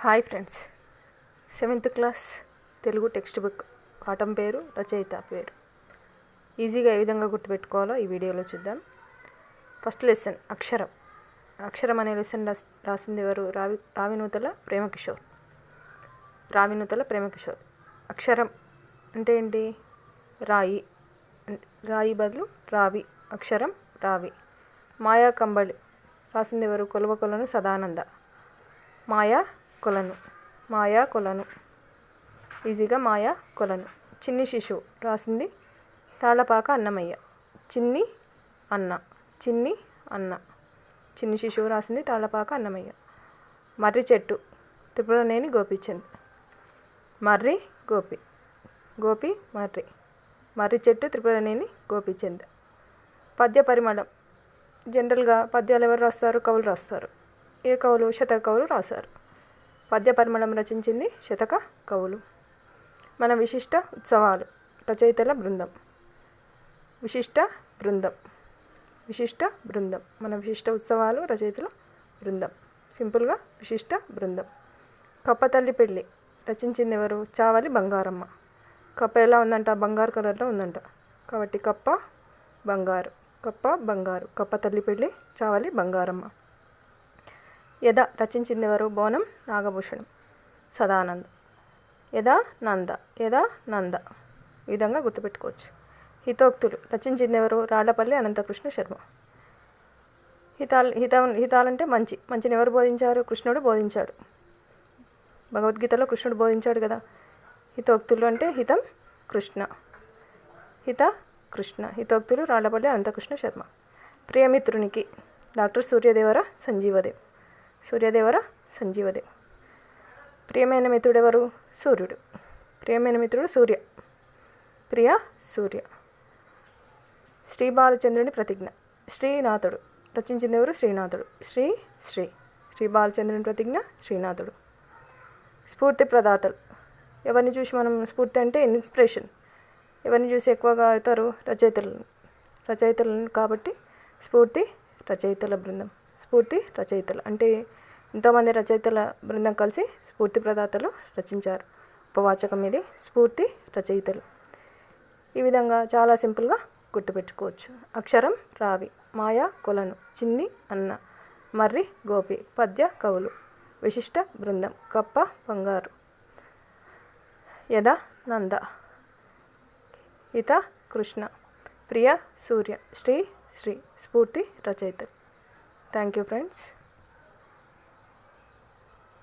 Hi friends, 7th class Telugu text book పాఠం పేరు, రచయిత పేరు. ఈజీగా ఏ విధంగా గుర్తుపెట్టుకోవాలో ఈ వీడియోలో చూద్దాం. ఫస్ట్ లెసన్ అక్షరం. అక్షరం అనే లెసన్ రాసింది ఎవరు? రావినూతల ప్రేమకిషోర్. అక్షరం అంటే ఏంటి? రాయి. రాయి బదులు రావి. అక్షరం రావి. మాయా కంబళి రాసింది ఎవరు? కొలను సదానంద. మాయా కొలను ఈజీగా మాయా కొలను. చిన్ని శిశువు రాసింది తాళ్ళపాక అన్నమయ్య. చిన్ని అన్న. చిన్ని శిశువు రాసింది తాళ్ళపాక అన్నమయ్య. మర్రి చెట్టు త్రిపురనేని గోపీచంద్. మర్రి చెట్టు త్రిపురనేని గోపీచంద్. పద్య పరిమళం. జనరల్గా పద్యాలు ఎవరు రాస్తారు? కవులు రాస్తారు. ఏ కవులు? శతక కవులు రాశారు. పద్య పరిమళం రచించింది శతక కవులు. మన విశిష్ట ఉత్సవాలు. రచయితల బృందం. విశిష్ట బృందం. మన విశిష్ట ఉత్సవాలు రచయితల బృందం. సింపుల్గా విశిష్ట బృందం. కప్పతల్లి పెళ్ళి రచించింది ఎవరు? చావలి బంగారమ్మ. కప్ప ఎలా ఉందంట? బంగారు కలర్లో ఉందంట. కాబట్టి కప్ప బంగారు. కప్పతల్లి పెళ్ళి, చావలి బంగారమ్మ. యద రచించింది ఎవరు? బోనం నాగభూషణం. సదానంద. యద నంద. ఈ విధంగా గుర్తుపెట్టుకోవచ్చు. హితోక్తులు రచించింది ఎవరు? రాళ్లపల్లి అనంతకృష్ణ శర్మ. హితాలంటే మంచిని ఎవరు బోధించారు? కృష్ణుడు బోధించాడు. భగవద్గీతలో కృష్ణుడు బోధించాడు కదా. హితోక్తులు అంటే హితం కృష్ణ. హితోక్తులు రాళ్లపల్లి అనంతకృష్ణ శర్మ. ప్రియమిత్రునికి డాక్టర్ సూర్యదేవర సంజీవదేవ్. ప్రియమైన మిత్రుడు ఎవరు? సూర్యుడు. ప్రియమైన మిత్రుడు సూర్య. సూర్య. శ్రీ బాలచంద్రుని ప్రతిజ్ఞ. శ్రీనాథుడు రచించింది ఎవరు? శ్రీనాథుడు. శ్రీ బాలచంద్రుని ప్రతిజ్ఞ శ్రీనాథుడు. స్ఫూర్తి ప్రదాతలు. ఎవరిని చూసి మనం స్ఫూర్తి అంటే ఇన్స్పిరేషన్. ఎవరిని చూసి ఎక్కువగా అవుతారు? రచయితలను కాబట్టి స్ఫూర్తి రచయితల బృందం. స్ఫూర్తి రచయితలు అంటే ఎంతోమంది రచయితల బృందం కలిసి స్ఫూర్తి ప్రదాతలు రచించారు. ఉపవాచకం ఇది. స్ఫూర్తి రచయితలు. ఈ విధంగా చాలా సింపుల్గా గుర్తుపెట్టుకోవచ్చు. అక్షరం రావి. మాయా కొలను. చిన్ని అన్న. మర్రి గోపి. పద్య కవులు. విశిష్ట బృందం. కప్ప బంగారు. యద నంద. హిత కృష్ణ. ప్రియ సూర్య. శ్రీ స్ఫూర్తి రచయితలు. Thank you friends.